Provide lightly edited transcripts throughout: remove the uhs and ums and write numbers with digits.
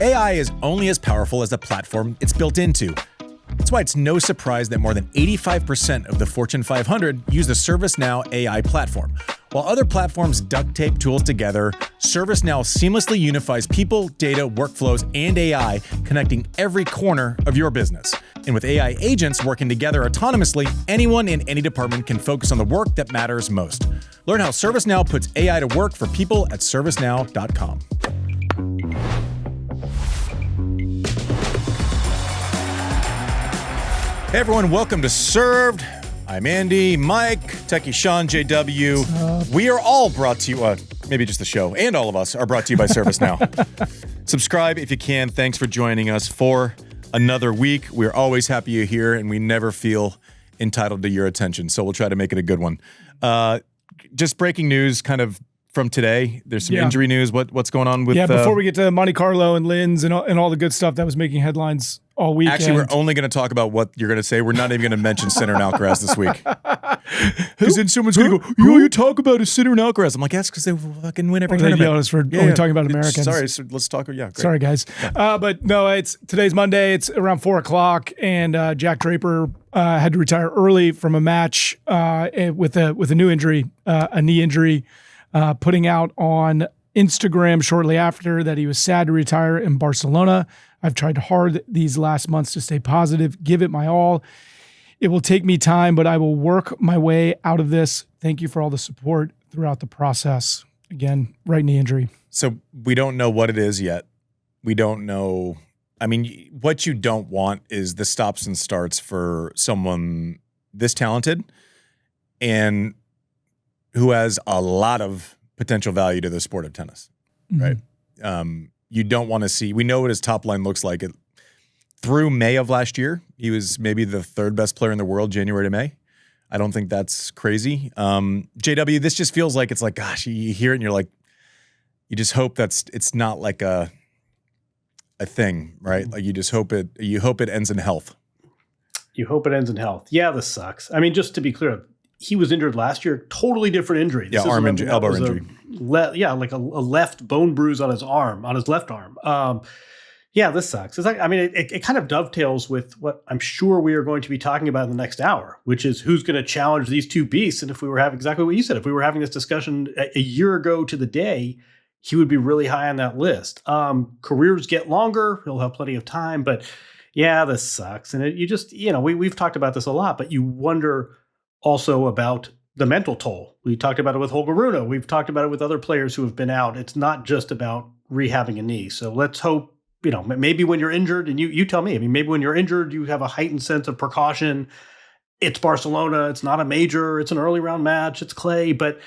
AI is only as powerful as the platform it's built into. That's why it's no surprise that more than 85% of the Fortune 500 use the ServiceNow AI platform. While other platforms duct tape tools together, ServiceNow seamlessly unifies people, data, workflows, and AI, connecting every corner of your business. And with AI agents working together autonomously, anyone in any department can focus on the work that matters most. Learn how ServiceNow puts AI to work for people at ServiceNow.com. Hey everyone, welcome to Served. I'm Andy, Mike, Techie Sean, JW. We are all brought to you, maybe just the show, and all of us are brought to you by ServiceNow. Subscribe if you can. Thanks for joining us for another week. We're always happy you're here, and we never feel entitled to your attention, so we'll try to make it a good one. Just breaking news kind of from today. There's some injury news. What's going on with... before we get to Monte Carlo and Linz and all the good stuff that was making headlines all weekend. Actually, we're only going to talk about what you're going to say. We're not even going to mention Sinner Alcaraz this week. Because then someone's going to go, you talk about a Sinner Alcaraz. I'm like, that's because they fucking win every tournament. They yell at us for only talking about Americans. Sorry, so let's talk. Yeah, great. Sorry, guys. But no, today's Monday. It's around 4 o'clock, and Jack Draper had to retire early from a match with a new injury, a knee injury, putting out on Instagram shortly after that he was sad to retire in Barcelona. I've tried hard these last months to stay positive, give it my all. It will take me time, but I will work my way out of this. Thank you for all the support throughout the process. Again, right knee injury. So we don't know what it is yet. We don't know. I mean, what you don't want is the stops and starts for someone this talented and who has a lot of potential value to the sport of tennis, right? You don't want to see, we know what his top line looks like. Through May of last year, he was maybe the third best player in the world, January to May. I don't think that's crazy. JW, this just feels like, it's like, gosh, you hear it and you're like, you just hope it's not like a thing, right? Like you hope it ends in health. You hope it ends in health. Yeah, this sucks. I mean, just to be clear, he was injured last year, totally different injury. This arm injury, elbow injury. Like a left bone bruise on his arm, on his left arm. Yeah, this sucks. It's like, I mean, it kind of dovetails with what I'm sure we are going to be talking about in the next hour, which is who's going to challenge these two beasts. And if we were having exactly what you said, if we were having this discussion a year ago to the day, he would be really high on that list. Careers get longer. He'll have plenty of time. But yeah, this sucks. And you just, we've talked about this a lot, but you wonder also about the mental toll. We talked about it with Holger Rune. We've talked about it with other players who have been out. It's not just about rehabbing a knee. So let's hope, maybe when you're injured, and you tell me, I mean, maybe when you're injured, you have a heightened sense of precaution. It's Barcelona. It's not a major. It's an early round match. It's clay. But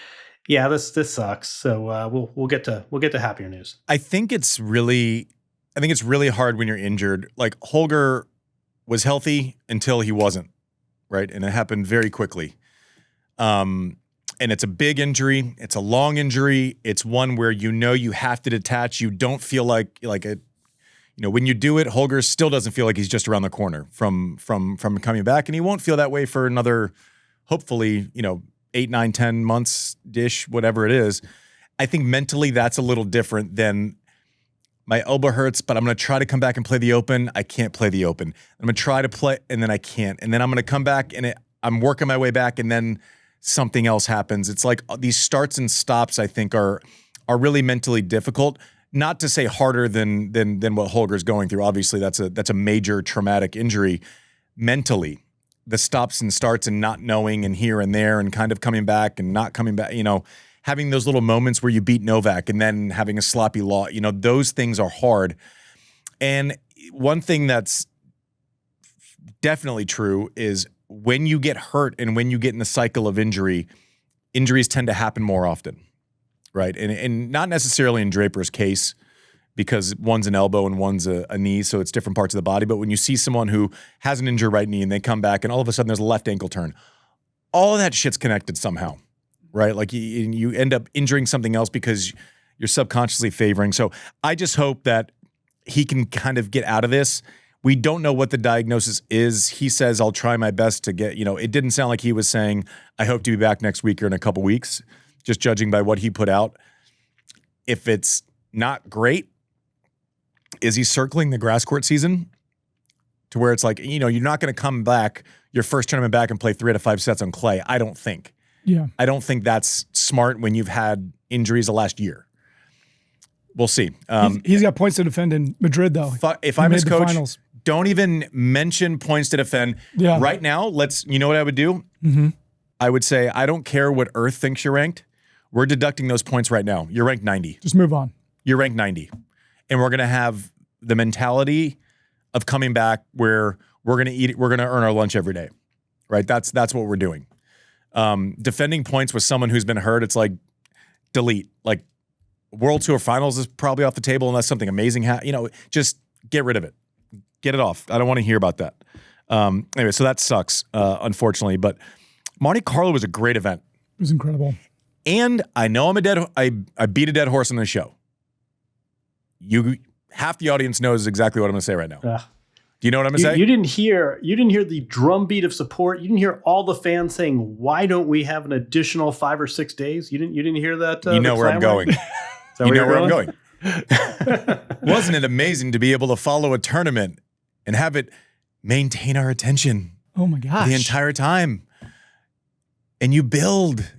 yeah, this sucks. So we'll get to happier news. I think it's really hard when you're injured. Like Holger was healthy until he wasn't. Right. And it happened very quickly. And it's a big injury. It's a long injury. It's one where you have to detach. You don't feel like it, when you do it, Holger still doesn't feel like he's just around the corner from coming back. And he won't feel that way for another, hopefully, 8, 9, 10 months-ish, whatever it is. I think mentally that's a little different than my elbow hurts, but I'm going to try to come back and play the Open. I can't play the Open. I'm going to try to play, and then I can't. And then I'm going to come back, and I'm working my way back, and then something else happens. It's like these starts and stops, I think, are really mentally difficult. Not to say harder than what Holger's going through. Obviously, that's a major traumatic injury. Mentally, the stops and starts and not knowing and here and there and kind of coming back and not coming back, having those little moments where you beat Novak and then having a sloppy loss, those things are hard. And one thing that's definitely true is when you get hurt and when you get in the cycle of injuries tend to happen more often, right? And not necessarily in Draper's case because one's an elbow and one's a knee, so it's different parts of the body. But when you see someone who has an injured right knee and they come back and all of a sudden there's a left ankle turn, all of that shit's connected somehow. Right? Like you end up injuring something else because you're subconsciously favoring. So I just hope that he can kind of get out of this. We don't know what the diagnosis is. He says, I'll try my best to get, it didn't sound like he was saying, I hope to be back next week or in a couple weeks, just judging by what he put out. If it's not great, Is he circling the grass court season to where it's like, you're not going to come back your first tournament back and play 3 out of 5 sets on clay? I don't think. Yeah. I don't think that's smart when you've had injuries the last year. We'll see. He's got points to defend in Madrid, though. If I'm his coach, don't even mention points to defend. Yeah. Right now, you know what I would do? Mm-hmm. I would say, I don't care what Earth thinks you're ranked. We're deducting those points right now. You're ranked 90. Just move on. You're ranked 90. And we're going to have the mentality of coming back where we're going to eat, we're going to earn our lunch every day, right? That's what we're doing. Defending points with someone who's been hurt, it's like delete. Like World Tour Finals is probably off the table unless something amazing happens. Just get rid of it. Get it off. I don't want to hear about that. Anyway, so that sucks, unfortunately. But Monte Carlo was a great event. It was incredible. And I know I beat a dead horse on this show. Half the audience knows exactly what I'm going to say right now. Do you know what I'm going to say? You didn't hear the drumbeat of support. You didn't hear all the fans saying, "Why don't we have an additional 5 or 6 days?" You didn't hear that. You know where I'm going. You know where I'm going. Wasn't it amazing to be able to follow a tournament and have it maintain our attention? Oh my gosh! The entire time, and you build.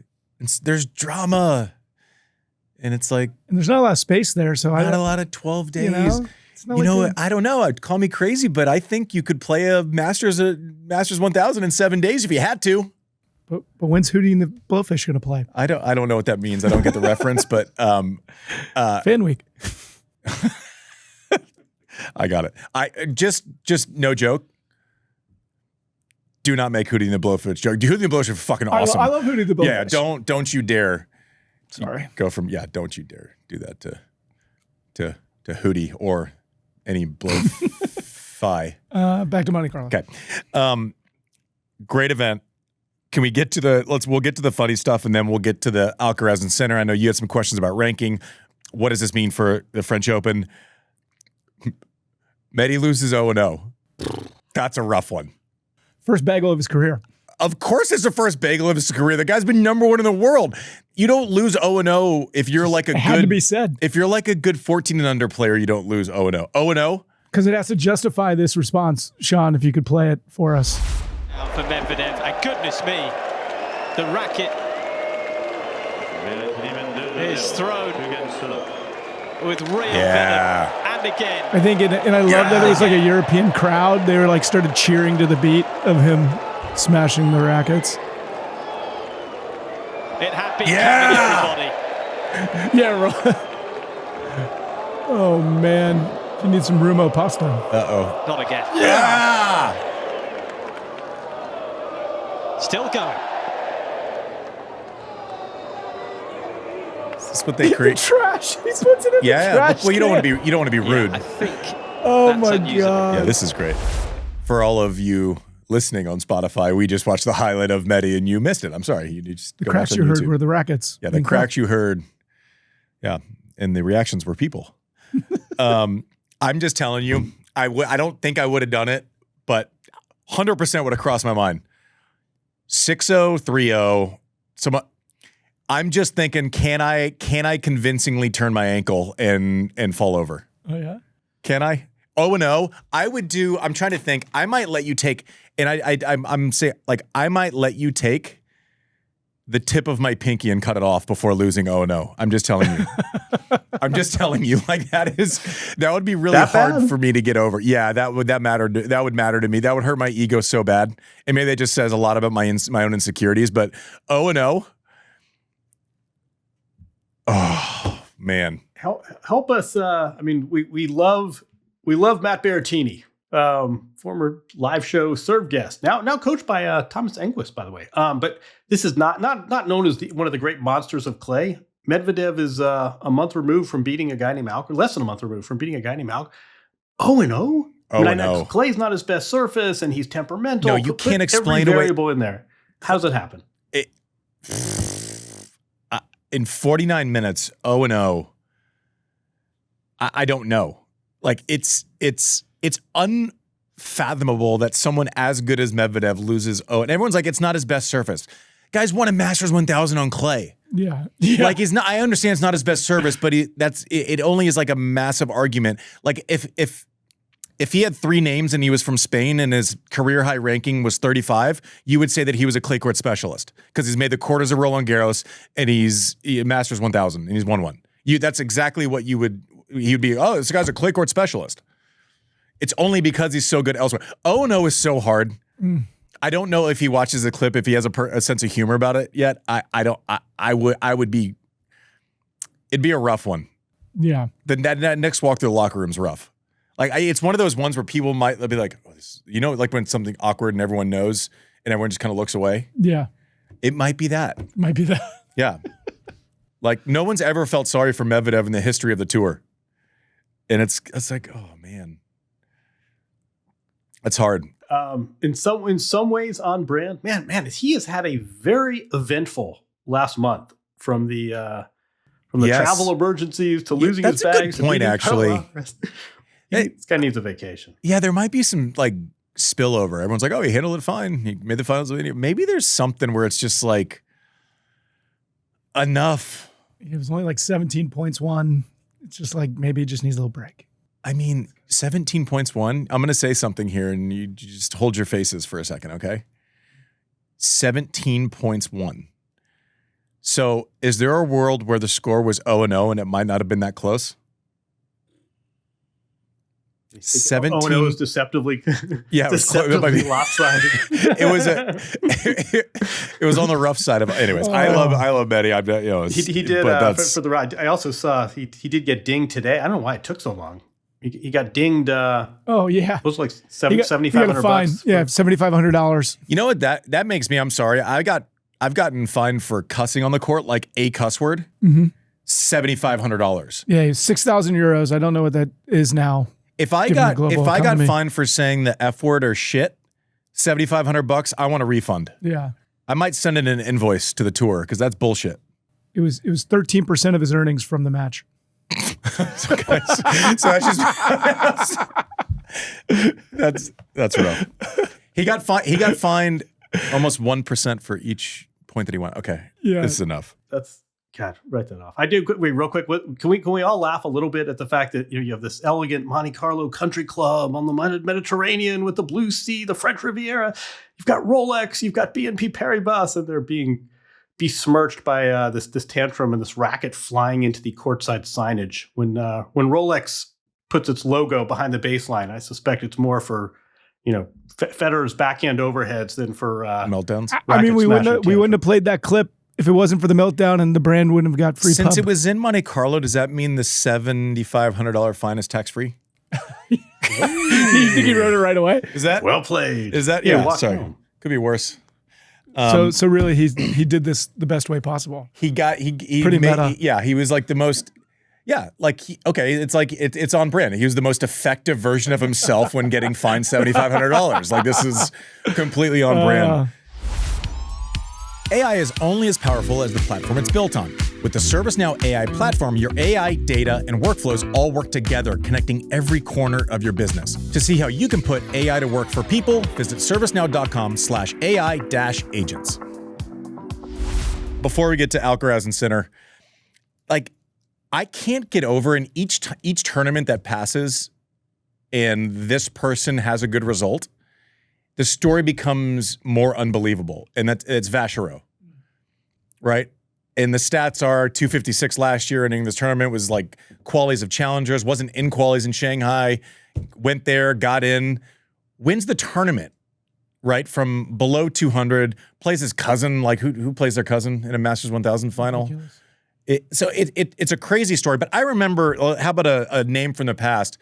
There's drama, and it's like, and there's not a lot of space there, so not a lot of 12 days. I don't know. I'd call me crazy, but I think you could play a Masters 1000 in 7 days if you had to. But when's Hootie and the Blowfish going to play? I don't know what that means. I don't get the reference, but Fan Week. I got it. I just no joke. Do not make Hootie and the Blowfish joke. Hootie and the Blowfish are fucking awesome. I love Hootie and the Blowfish. Yeah, don't you dare. Sorry. Go from don't you dare do that to Hootie or any blowfly. Back to Monte Carlo. Okay. Great event. Can we get to we'll get to the funny stuff and then we'll get to the Alcaraz and Sinner. I know you had some questions about ranking. What does this mean for the French Open? Medi loses 0-0. That's a rough one. First bagel of his career. Of course it's the first bagel of his career. The guy's been #1 in the world. You don't lose 0-0 if you're like had to be said. If you're like a good 14 and under player, you don't lose 0-0. 0-0? Because it has to justify this response. Sean, if you could play it for us. Now for Medvedev, and goodness me, the racket is thrown with real venom. And again. I think, and I love that it was like a European crowd. They were like started cheering to the beat of him smashing the rackets. It had been coming, everybody. Yeah, right. Oh man, you need some Rumo pasta. Uh-oh. Not again. Yeah. Still going. Is this what they create? The trash. He puts it in the trash. Well, you don't want to be rude. Yeah, I think. Oh that's my unusable. god. Yeah, this is great. For all of you listening on Spotify, we just watched the highlight of Medi and you missed it. I'm sorry. You just The go cracks watch you on heard YouTube. were the rackets. Yeah, the cracks you heard. Yeah, and the reactions were people. I'm just telling you, I don't think I would have done it, but 100% would have crossed my mind. 6-0, 3-0. I'm just thinking, can I convincingly turn my ankle and fall over? Oh yeah. Can I? 0-0. I'm trying to think. I might let you take, and I'm saying, like, I might let you take the tip of my pinky and cut it off before losing 0-0. I'm just telling you. I'm just telling you, like, that would be really hard for me to get over. Yeah, that would matter to me. That would hurt my ego so bad. And maybe that just says a lot about my own insecurities, but 0-0. Oh, man. Help us. I mean, we love Matt Berrettini, former live show serve guest, now coached by Thomas Enquist, by the way. But this is not known as one of the great monsters of clay. Medvedev is a month removed from beating a guy named Alcaraz, less than a month removed from beating a guy named Alcaraz. 0-0. I know clay's not his best surface, and he's temperamental. No, you can't explain every variable in there. How does it happen? In 49 minutes, 0-0. I don't know. Like, it's unfathomable that someone as good as Medvedev loses 0. And everyone's like, it's not his best surface. Guys won a Masters 1000 on clay. Yeah. Like he's not. I understand it's not his best service, but it only is like a massive argument. Like if he had 3 names and he was from Spain and his career high ranking was 35, you would say that he was a clay court specialist because he's made the quarters of Roland Garros and he's Masters 1000 and he's won one. That's exactly what he would be. Oh, this guy's a clay court specialist. It's only because he's so good elsewhere. 0-0 is so hard. I don't know if he watches the clip, if he has a sense of humor about it yet. I would be. It'd be a rough one. Yeah. That next walk through the locker room's rough. Like it's one of those ones where people might be like, oh, like when something awkward and everyone knows and everyone just kind of looks away. Yeah. It might be that. Yeah. Like no one's ever felt sorry for Medvedev in the history of the tour. And it's like, oh man. That's hard. In some ways on brand, man, he has had a very eventful last month from the travel emergencies to losing his bags. That's a good point, actually. This guy needs a vacation. Yeah, there might be some like spillover. Everyone's like, oh, he handled it fine. He made the finals. Maybe there's something where it's just like enough. It was only like 17 points won. It's just like maybe it just needs a little break. I mean, 17 points won. I'm going to say something here and you just hold your faces for a second, okay? 17 points won. So is there a world where the score was 0-0 and it might not have been that close? 17. 0-0 is deceptively, yeah, deceptively lopsided. It was on the rough side of. Anyways, I love Betty. He did for the ride. I also saw he did get dinged today. I don't know why it took so long. He got dinged. Oh yeah, it was like $7,500. Yeah, $7,500. You know what that makes me? I'm sorry. I've gotten fined for cussing on the court, like a cuss word. $7,500. Yeah, 6,000 euros. I don't know what that is now. If I got fined for saying the F word or shit, $7,500, I want a refund. Yeah. I might send in an invoice to the tour because that's bullshit. It was 13% of his earnings from the match. so that's rough. He got fined almost 1% for each point that he won. Okay. Yeah. This is enough. That's God, write that off. I do. Wait, real quick. Can we all laugh a little bit at the fact that you have this elegant Monte Carlo country club on the Mediterranean with the blue sea, the French Riviera. You've got Rolex, you've got BNP Paribas, and they're being besmirched by this tantrum and this racket flying into the courtside signage. When Rolex puts its logo behind the baseline, I suspect it's more for Federer's backhand overheads than for meltdowns. I mean, we wouldn't have played that clip if it wasn't for the meltdown and the brand wouldn't have got free Since pub. It was in Monte Carlo, does that mean the $7,500 fine is tax-free? You think he wrote it right away? Is that well played? Is that sorry? Home. Could be worse. So really, he did this the best way possible. He pretty meta. He was like the most. Yeah, like it's like it's on brand. He was the most effective version of himself when getting fined $7,500. Like this is completely on brand. AI is only as powerful as the platform it's built on. With the ServiceNow AI platform, your AI, data, and workflows all work together, connecting every corner of your business. To see how you can put AI to work for people, visit servicenow.com/AI-agents. Before we get to Alcaraz and Sinner, like I can't get over in each tournament that passes and this person has a good result, the story becomes more unbelievable. And it's Vacherot, right? And the stats are 256 last year, and in this tournament was like qualities of challengers, wasn't in qualities in Shanghai, went there, got in, wins the tournament, right? From below 200, plays his cousin, like who plays their cousin in a Masters 1000 final? It's a crazy story, but I remember, how about a name from the past?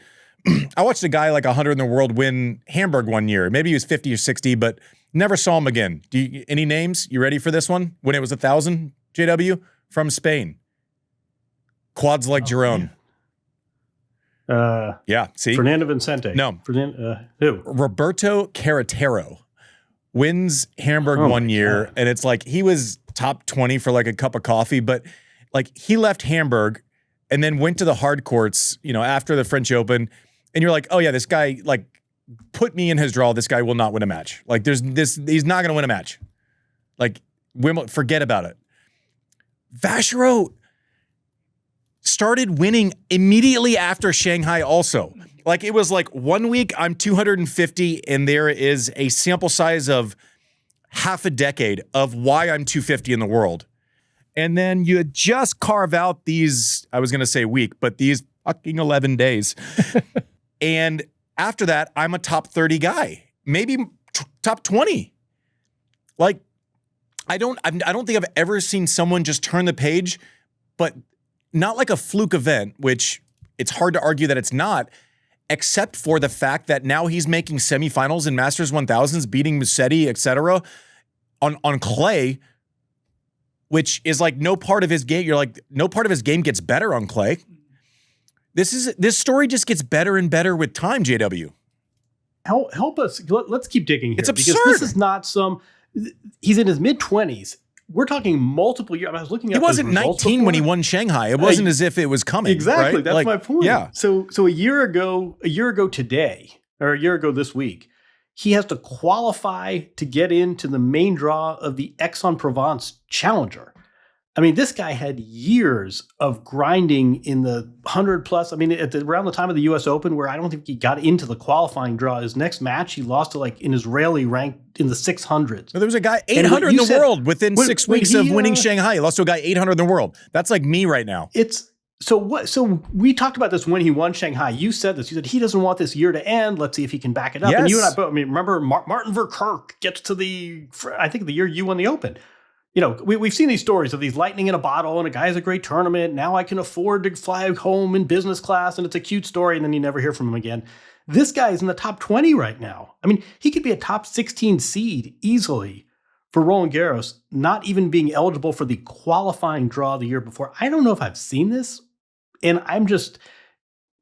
I watched a guy like 100 in the world win Hamburg one year. Maybe he was 50 or 60, but never saw him again. Any names? You ready for this one? When it was 1,000, JW? From Spain. Quads like Jerome. Yeah, see? Fernando Vicente. No. Who? Roberto Carretero wins Hamburg one year, and it's like he was top 20 for like a cup of coffee, but like he left Hamburg and then went to the hard courts, after the French Open. And you're like, oh yeah, this guy, like, put me in his draw. This guy will not win a match. Like, he's not going to win a match. Like, forget about it. Vacherot started winning immediately after Shanghai also. Like, it was like 1 week I'm 250 and there is a sample size of half a decade of why I'm 250 in the world. And then you just carve out these, I was going to say week, but these fucking 11 days. And after that, I'm a top 30 guy, maybe top 20. Like, I don't think I've ever seen someone just turn the page, but not like a fluke event, which it's hard to argue that it's not, except for the fact that now he's making semifinals in Masters 1000s, beating Musetti, etc. on clay, which is like no part of his game. You're like, no part of his game gets better on clay. This story just gets better and better with time, JW. Help us. Let's keep digging here. It's absurd. Because this is not some. He's in his mid-20s. We're talking multiple years. I was looking at. He wasn't 19 when he won Shanghai. It wasn't as if it was coming. Exactly. Right? That's like, my point. Yeah. So a year ago today, or a year ago this week, he has to qualify to get into the main draw of the Aix-en-Provence Challenger. I mean, this guy had years of grinding in the 100 plus. I mean, around the time of the U.S. Open, where I don't think he got into the qualifying draw. His next match, he lost to like an Israeli ranked in the 600s. There was a guy 800 in the world within 6 weeks of winning Shanghai. He lost to a guy 800 in the world. That's like me right now. So we talked about this when he won Shanghai. You said this. You said he doesn't want this year to end. Let's see if he can back it up. Yes. And you and I both. I mean, remember Martin Verkerk gets to I think the year you won the Open. You know, we've seen these stories of these lightning in a bottle, and a guy has a great tournament. Now I can afford to fly home in business class, and it's a cute story, and then you never hear from him again. This guy is in the top 20 right now. I mean, he could be a top 16 seed easily for Roland Garros, not even being eligible for the qualifying draw the year before. I don't know if I've seen this, and I'm just,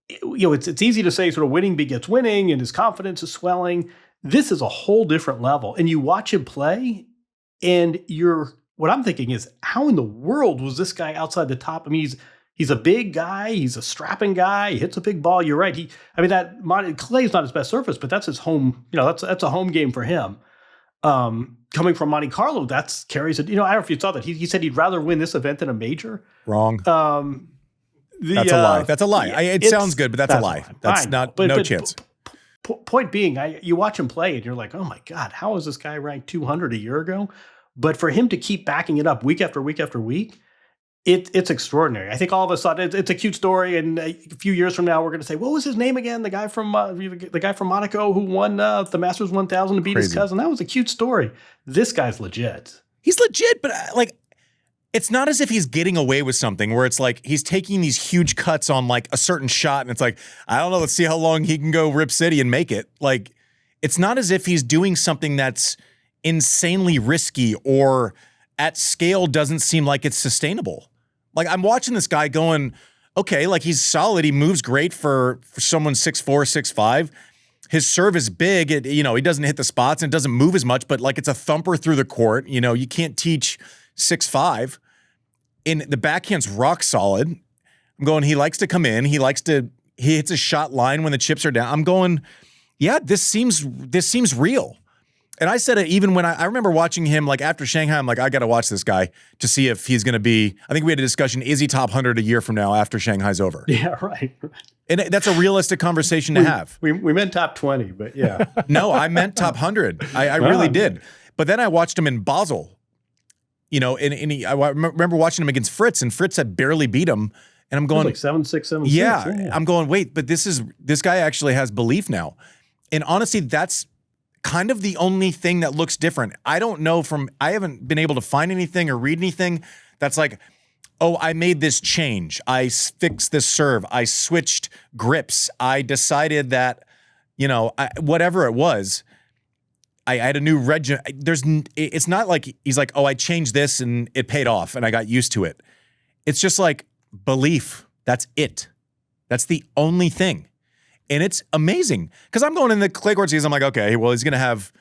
it's easy to say sort of winning begets winning, and his confidence is swelling. This is a whole different level, and you watch him play, and what I'm thinking is, how in the world was this guy outside the top? I mean, he's a big guy. He's a strapping guy. He hits a big ball. You're right. Clay is not his best surface, but that's his home. That's a home game for him. Coming from Monte Carlo, that carries it. I don't know if you saw that. He said he'd rather win this event than a major. Wrong. That's a lie. That's a lie. It sounds good, but that's a lie. That's not no chance. Point being, you watch him play, and you're like, oh my God, how is this guy ranked 200 a year ago? But for him to keep backing it up week after week after week, it's extraordinary. I think all of a sudden it's a cute story, and a few years from now we're going to say, what was his name again? The guy from Monaco who won the Masters 1000 to beat his cousin. That was a cute story. This guy's legit. He's legit, but it's not as if he's getting away with something where it's like he's taking these huge cuts on like a certain shot, and it's like, I don't know, let's see how long he can go Rip City and make it. Like, it's not as if he's doing something that's insanely risky or at scale doesn't seem like it's sustainable. Like, I'm watching this guy going, okay, like, he's solid. He moves great for someone 6'4", 6'5". His serve is big. He doesn't hit the spots and it doesn't move as much, but like, it's a thumper through the court. You can't teach 6'5". And the backhand's rock solid. I'm going, he likes to come in. He hits a shot line when the chips are down. I'm going, yeah, this seems real. And I said it even when I remember watching him, like after Shanghai, I'm like, I got to watch this guy to see if he's going to be, I think we had a discussion, is he top 100 a year from now after Shanghai's over? Yeah, right. And that's a realistic conversation to have. We meant top 20, but yeah. No, I meant top 100. I really did. But then I watched him in Basel, and I remember watching him against Fritz, and Fritz had barely beat him. And I'm going, like 7-6, 7-6. Yeah. I'm going, wait, but this guy actually has belief now. And honestly, that's kind of the only thing that looks different. I haven't been able to find anything or read anything that's like, oh, I made this change. I fixed this serve. I switched grips. I decided that, whatever it was, I had a new regimen. It's not like he's like, oh, I changed this and it paid off and I got used to it. It's just like belief. That's it. That's the only thing. And it's amazing because I'm going in the clay court season. I'm like, okay, well, he's gonna have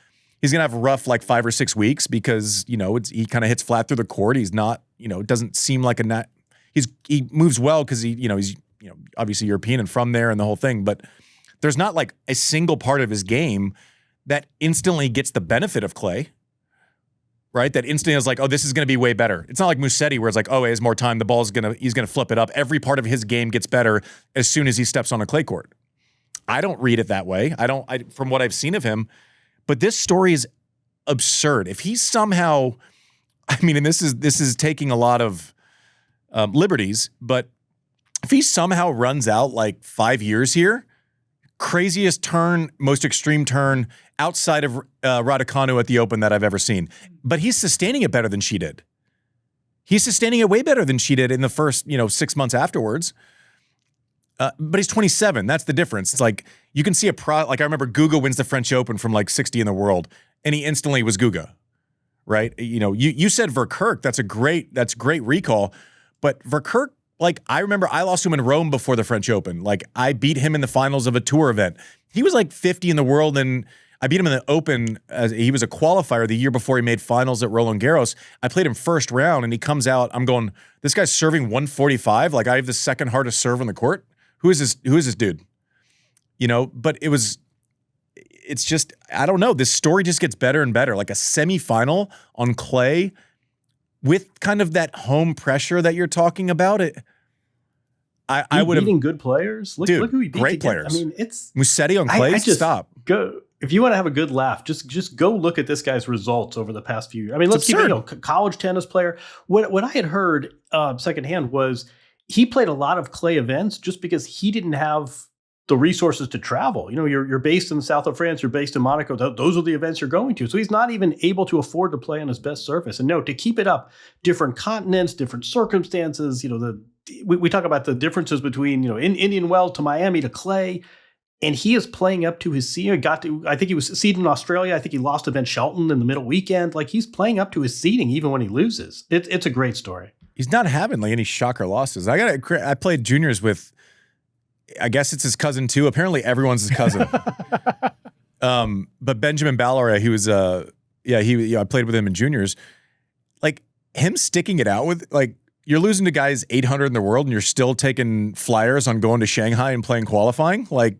rough like 5 or 6 weeks because he kind of hits flat through the court. He's not, it doesn't seem like he moves well because he's obviously European and from there and the whole thing. But there's not like a single part of his game that instantly gets the benefit of clay. right? That instantly is like, oh, this is going to be way better. It's not like Musetti where it's like, oh, he has more time. The ball's he's going to flip it up. Every part of his game gets better as soon as he steps on a clay court. I don't read it that way. From what I've seen of him, but this story is absurd. If he somehow, I mean, and this is taking a lot of liberties, but if he somehow runs out like 5 years here, craziest turn, most extreme turn outside of Raducanu at the Open that I've ever seen. But he's sustaining it better than she did. He's sustaining it way better than she did in the first, 6 months afterwards. But he's 27. That's the difference. It's like you can see like I remember Guga wins the French Open from like 60 in the world, and he instantly was Guga, right? You said Verkerk. That's great recall. But Verkerk, like I remember I lost to him in Rome before the French Open. Like I beat him in the finals of a tour event. He was like 50 in the world, and I beat him in the Open as he was a qualifier the year before he made finals at Roland Garros. I played him first round, and he comes out. I'm going, this guy's serving 145. Like I have the second hardest serve on the court. Who is this dude? But it's just, I don't know. This story just gets better and better. Like a semifinal on clay with kind of that home pressure that you're talking about. I would have beating good players. Look who he beat. Great players. I mean, it's Musetti on clay. Stop. Go if you want to have a good laugh. Just go look at this guy's results over the past few years. I mean, let's keep it. College tennis player. What I had heard secondhand was he played a lot of clay events just because he didn't have the resources to travel. You're based in the south of France, you're based in Monaco. Those are the events you're going to. So he's not even able to afford to play on his best surface. And no, to keep it up, different continents, different circumstances, we talk about the differences between, in Indian Wells to Miami to clay. And he is playing up to his seeding. I think he was seeded in Australia. I think he lost to Ben Shelton in the middle weekend. Like he's playing up to his seeding even when he loses. It's a great story. He's not having like any shocker losses. I played juniors with, I guess it's his cousin too. Apparently everyone's his cousin. But Benjamin Ballard, he was I played with him in juniors. Like him sticking it out with like you're losing to guys 800 in the world and you're still taking flyers on going to Shanghai and playing qualifying. Like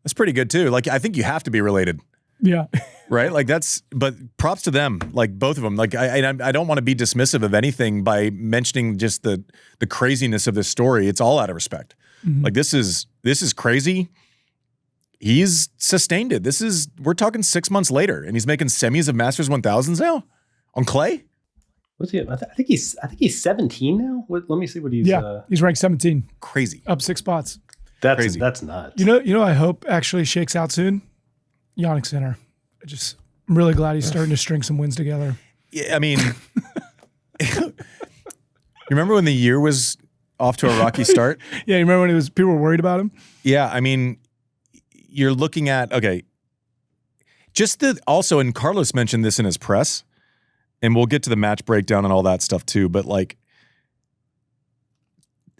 that's pretty good too. Like I think you have to be related. Yeah. Right? Like but props to them, like both of them. Like I don't want to be dismissive of anything by mentioning just the craziness of this story. It's all out of respect. Mm-hmm. Like this is crazy. He's sustained it. We're talking 6 months later and he's making semis of Masters 1000s now on clay. What's he? I think he's 17 now. Let me see what he's. Yeah, he's ranked 17. Crazy. Up 6 spots. That's crazy. That's nuts. I hope actually shakes out soon. Jannik Sinner. I'm really glad he's starting to string some wins together. Yeah, I mean, you remember when the year was off to a rocky start? Yeah, you remember when people were worried about him? Yeah, I mean, you're looking at, also, and Carlos mentioned this in his press, and we'll get to the match breakdown and all that stuff too, but like,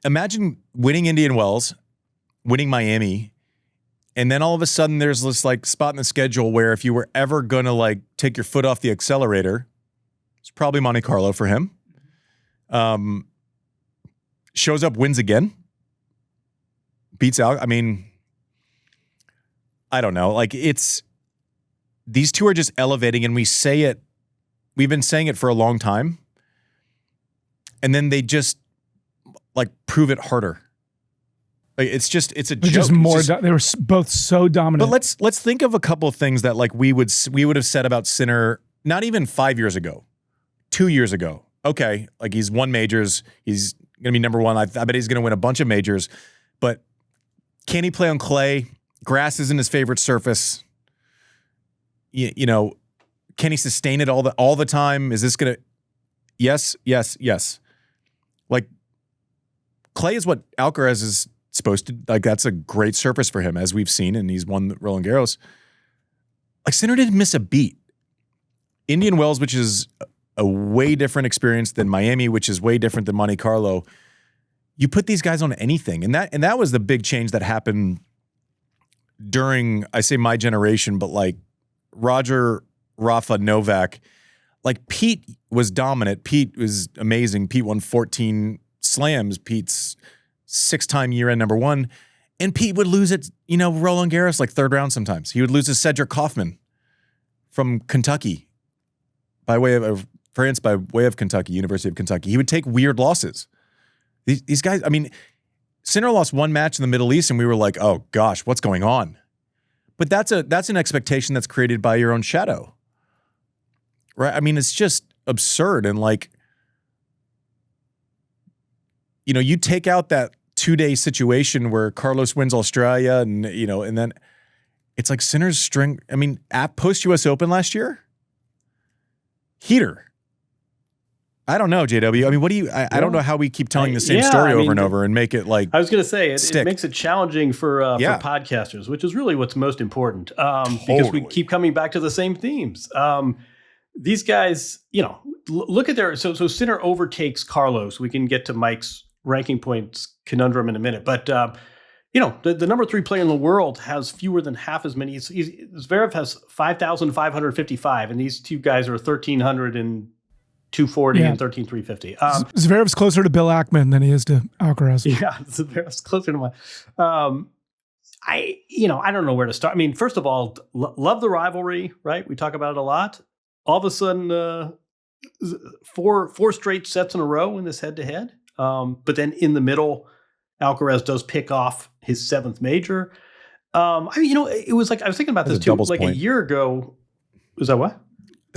imagine winning Indian Wells, winning Miami, and then all of a sudden there's this like spot in the schedule where if you were ever going to like take your foot off the accelerator, it's probably Monte Carlo for him. Shows up, wins again, beats out. I mean, I don't know. Like these two are just elevating and we've been saying it for a long time. And then they just like prove it harder. Like it's a joke. Just more. They were both so dominant. But let's think of a couple of things that like we would have said about Sinner not even 5 years ago, 2 years ago. Okay, like he's won majors. He's going to be number one. I bet he's going to win a bunch of majors. But can he play on clay? Grass isn't his favorite surface. Can he sustain it all the time? Is this going to? Yes. Like clay is what Alcaraz is supposed to, like that's a great surface for him as we've seen, and he's won Roland Garros. Like Sinner didn't miss a beat. Indian Wells, which is a way different experience than Miami, which is way different than Monte Carlo. You put these guys on anything, and that was the big change that happened during, I say my generation, but like Roger, Rafa, Novak. Like Pete was dominant. Pete was amazing. Pete won 14 slams. Pete's 6-time year-end number one. And Pete would lose at, Roland Garros like third round sometimes. He would lose to Cedric Kaufman from Kentucky. by way of France, by way of Kentucky, University of Kentucky. He would take weird losses. These guys, I mean, Sinner lost one match in the Middle East, and we were like, oh gosh, what's going on? But that's an expectation that's created by your own shadow, right? I mean, it's just absurd. And like, you know, you take out that 2-day situation where Carlos wins Australia, and you know, and then it's like Sinner's string. I mean, at post US Open last year, heater. I don't know, JW. I mean, what do you? I don't know how we keep telling the same story over and over and make it like. I was going to say it makes it challenging for podcasters, which is really what's most important, because we keep coming back to the same themes. These guys, you know, look at their. So Sinner overtakes Carlos. We can get to Mike's ranking points conundrum in a minute, but you know, the number 3 player in the world has fewer than half as many. Zverev has 5,555, and these two guys are 1,300 and 240 and 13,350. Zverev's closer to Bill Ackman than he is to Alcaraz. Yeah, Zverev's closer to my. I don't know where to start. I mean, first of all, love the rivalry, right? We talk about it a lot. All of a sudden, four straight sets in a row in this head-to-head. But then in the middle, Alcaraz does pick off his 7th major. I mean, you know, it was like I was thinking about this too. Like a year ago, was that what?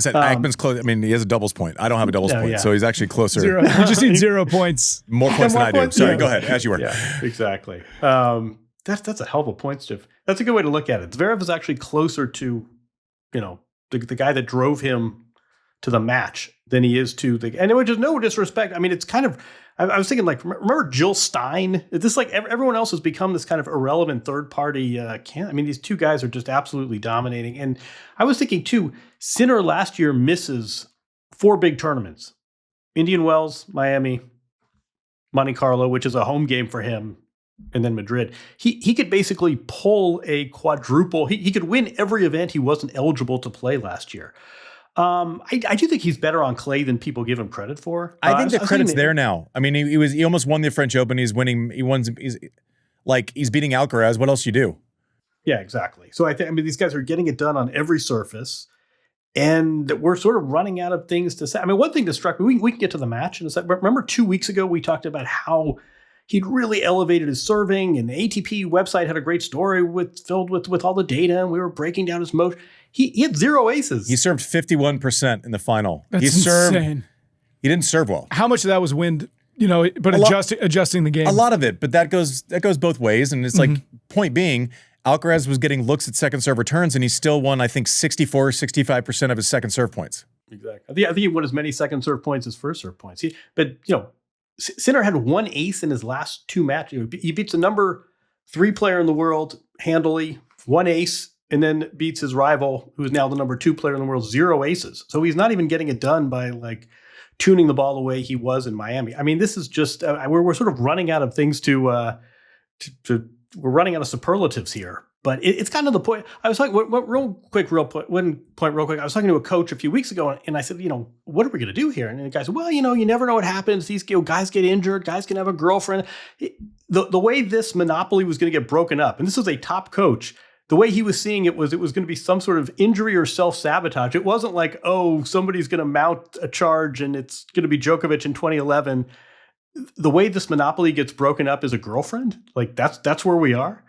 I said Ackman's close. I mean, he has a doubles point. I don't have a doubles point, so he's actually closer. 0. We just need 0 points. More points than I do. Sorry, go ahead. As you were. Yeah, exactly. That's a hell of a points diff. That's a good way to look at it. Zverev is actually closer to, you know, the guy that drove him to the match than he is to the. And it was just no disrespect. I mean, it's kind of. I was thinking, like, remember Jill Stein? This like everyone else has become this kind of irrelevant third party. I mean, these two guys are just absolutely dominating. And I was thinking too, Sinner last year misses 4 big tournaments: Indian Wells, Miami, Monte Carlo, which is a home game for him, and then Madrid. He could basically pull a quadruple. He could win every event he wasn't eligible to play last year. I do think he's better on clay than people give him credit for. I think the credit's there now. I mean, he almost won the French Open. He's winning. He's beating Alcaraz. What else you do? Yeah, exactly. So I mean, these guys are getting it done on every surface, and we're sort of running out of things to say. I mean, one thing that struck me, we can get to the match in a second. Remember 2 weeks ago, we talked about how he'd really elevated his serving, and the ATP website had a great story filled with all the data, and we were breaking down his motion. He had 0 aces. He served 51% in the final. That's insane. He didn't serve well. How much of that was wind? You know, but adjusting the game. A lot of it, but that goes both ways. And it's like, point being, Alcaraz was getting looks at second serve returns, and he still won, I think, 64, 65% of his second serve points. Exactly. I think he won as many second serve points as first serve points. But you know, Sinner had 1 ace in his last 2 matches. He beats the number 3 player in the world handily, 1 ace. And then beats his rival, who is now the number 2 player in the world, 0 aces. So he's not even getting it done by like tuning the ball the way he was in Miami. I mean, this is just we're sort of running out of things we're running out of superlatives here. But it's kind of the point. I was like, one point real quick. I was talking to a coach a few weeks ago, and I said, you know, what are we going to do here? And the guy said, well, you know, you never know what happens. These guys get injured. Guys can have a girlfriend. The way this monopoly was going to get broken up, and this was a top coach. The way he was seeing it was going to be some sort of injury or self-sabotage. It wasn't like, oh, somebody's going to mount a charge and it's going to be Djokovic in 2011. The way this monopoly gets broken up is a girlfriend. Like that's where we are.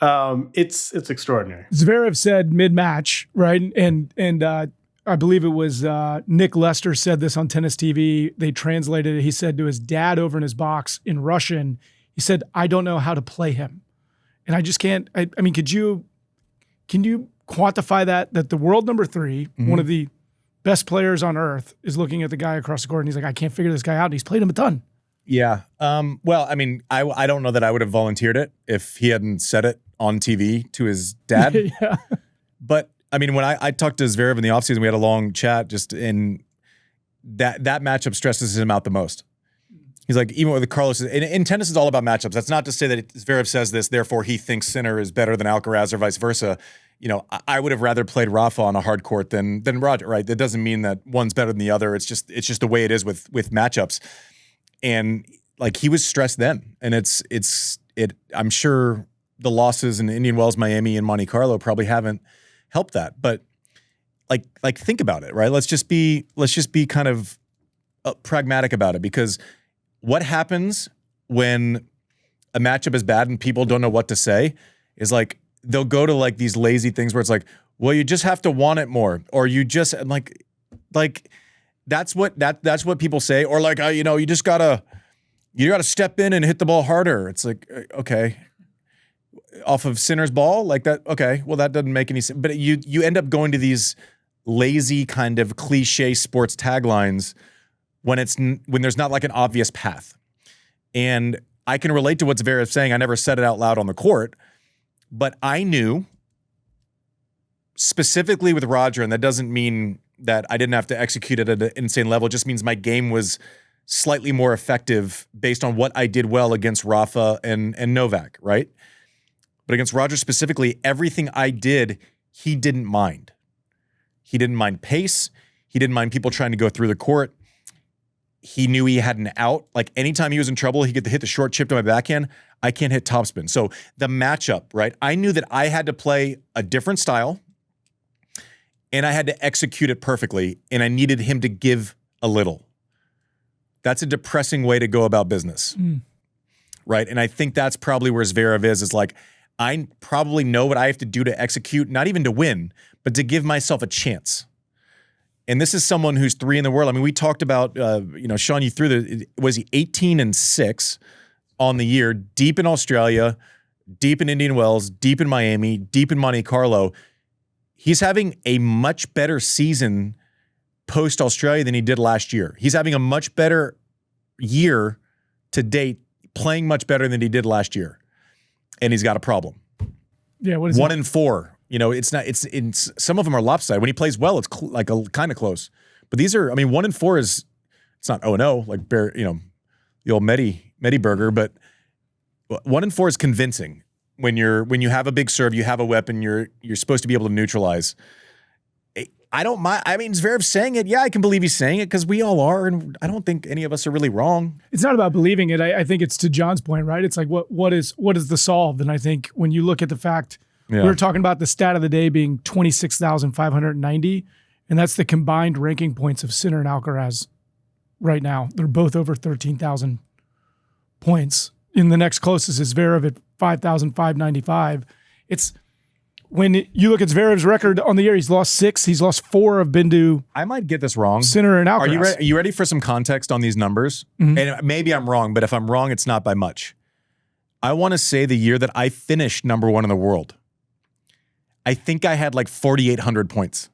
It's extraordinary. Zverev said mid-match, right? And I believe it was Nick Lester said this on Tennis TV. They translated it. He said to his dad over in his box in Russian, he said, I don't know how to play him. And I just can't, I mean, can you quantify that the world number 3, one of the best players on earth, is looking at the guy across the court and he's like, I can't figure this guy out. And he's played him a ton. Yeah. Well, I mean, I don't know that I would have volunteered it if he hadn't said it on TV to his dad. Yeah. But I mean, when I talked to Zverev in the offseason, we had a long chat just in that matchup stresses him out the most. He's like, even with the Carlos, in tennis, it's all about matchups. That's not to say that Zverev says this, therefore he thinks Sinner is better than Alcaraz or vice versa. You know, I would have rather played Rafa on a hard court than Roger, right? That doesn't mean that one's better than the other. It's just the way it is with matchups. And like he was stressed then, and I'm sure the losses in Indian Wells, Miami, and Monte Carlo probably haven't helped that. But like think about it, right? Let's just be kind of pragmatic about it, because what happens when a matchup is bad and people don't know what to say is like they'll go to like these lazy things where it's like, well, you just have to want it more, or you just like that's what people say, or like you just gotta step in and hit the ball harder. It's like, okay, off of Sinner's ball like that. Okay, well that doesn't make any sense. But you end up going to these lazy kind of cliche sports taglines when there's not like an obvious path. And I can relate to what Zverev's saying. I never said it out loud on the court, but I knew specifically with Roger, and that doesn't mean that I didn't have to execute it at an insane level. It just means my game was slightly more effective based on what I did well against Rafa and Novak, right? But against Roger specifically, everything I did, he didn't mind. He didn't mind pace. He didn't mind people trying to go through the court. He knew he had an out. Like anytime he was in trouble, he could hit the short chip to my backhand. I can't hit topspin. So the matchup, right? I knew that I had to play a different style and I had to execute it perfectly, and I needed him to give a little. That's a depressing way to go about business, right? And I think that's probably where Zverev is like, I probably know what I have to do to execute, not even to win, but to give myself a chance. And this is someone who's 3 in the world. I mean, we talked about, Sean, you threw was he 18-6 on the year, deep in Australia, deep in Indian Wells, deep in Miami, deep in Monte Carlo. He's having a much better season post-Australia than he did last year. He's having a much better year to date, playing much better than he did last year. And he's got a problem. Yeah, what is 1 in 4. It's not. It's some of them are lopsided. When he plays well, it's like kind of close. But these are. I mean, 1 in 4 is. It's not 0-0 like the old Medi burger. But 1 in 4 is convincing. When you have a big serve, you have a weapon. You're supposed to be able to neutralize. I don't mind. I mean, Zverev's saying it. Yeah, I can believe he's saying it because we all are, and I don't think any of us are really wrong. It's not about believing it. I think it's to John's point, right? It's like what is the solve? And I think when you look at the fact. Yeah. We were talking about the stat of the day being 26,590, and that's the combined ranking points of Sinner and Alcaraz right now. They're both over 13,000 points. In the next closest is Zverev at 5,595. It's when you look at Zverev's record on the year, he's lost 6. He's lost 4 have been to. I might get this wrong. Sinner and Alcaraz. Are you ready for some context on these numbers? Mm-hmm. And maybe I'm wrong, but if I'm wrong, it's not by much. I want to say the year that I finished number 1 in the world. I think I had like 4,800 points.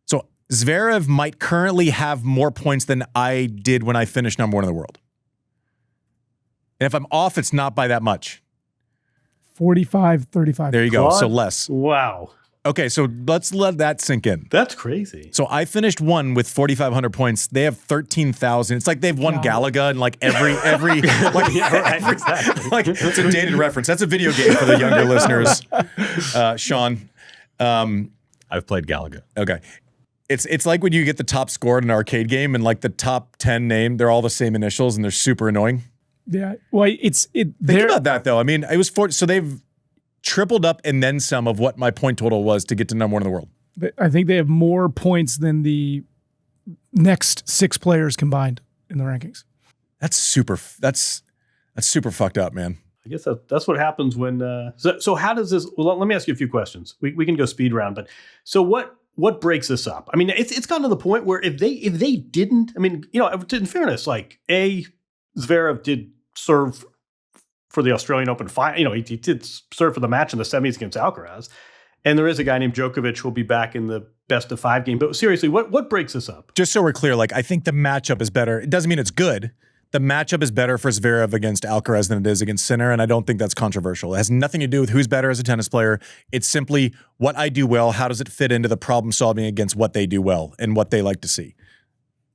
So Zverev might currently have more points than I did when I finished number 1 in the world. And if I'm off, it's not by that much. 45-35. There you go. So less. Wow. Okay, so let's let that sink in. That's crazy. So I finished 1 with 4,500 points. They have 13,000. It's like they've won Galaga and like every like, yeah, right, exactly. Like it's a dated reference. That's a video game for the younger listeners. Sean, I've played Galaga. Okay, it's like when you get the top score in an arcade game and like the top 10 name, they're all the same initials and they're super annoying. Yeah, well, Think about that though. I mean, it was 4. So they've tripled up and then some of what my point total was to get to number 1 in the world. I think they have more points than the next 6 players combined in the rankings. That's super fucked up, man. I guess that's what happens when. So how does this? Well, let me ask you a few questions. We can go speed round, but so what breaks this up? I mean, it's gotten to the point where if they didn't, I mean, in fairness, like Zverev did serve for the Australian Open final. He did serve for the match in the semis against Alcaraz. And there is a guy named Djokovic who will be back in the best of 5 game. But seriously, what breaks this up? Just so we're clear, like I think the matchup is better. It doesn't mean it's good. The matchup is better for Zverev against Alcaraz than it is against Sinner, and I don't think that's controversial. It has nothing to do with who's better as a tennis player. It's simply what I do well, how does it fit into the problem solving against what they do well and what they like to see.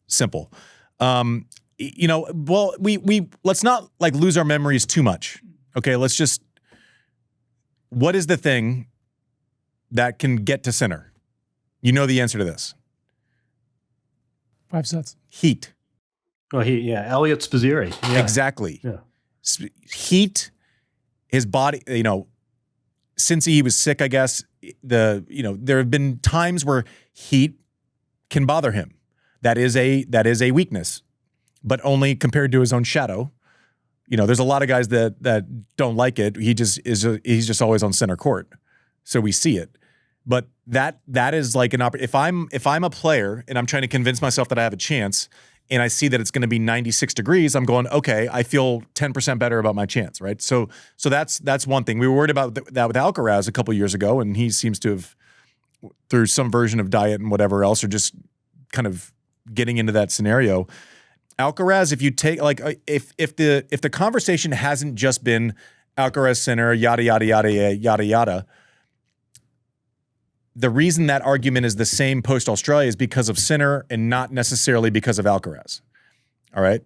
Simple. Well, we let's not like lose our memories too much. Okay, let's just. What is the thing that can get to Sinner? You know the answer to this. 5 sets. Heat. Oh, Elliot Spizzirri. Yeah. Exactly. Yeah. Heat. His body. since he was sick, I guess there have been times where heat can bother him. That is a weakness, but only compared to his own shadow. There's a lot of guys that don't like it. He's just always on center court, so we see it. But that is like an opportunity. If I'm a player and I'm trying to convince myself that I have a chance, and I see that it's going to be 96 degrees, I'm going, okay, I feel 10% better about my chance, right? So that's one thing. We were worried about that with Alcaraz a couple years ago, and he seems to have, through some version of diet and whatever else, or just kind of getting into that scenario. Alcaraz, if you take if the conversation hasn't just been Alcaraz Sinner, yada yada yada yada yada, the reason that argument is the same post-Australia is because of Sinner and not necessarily because of Alcaraz. All right?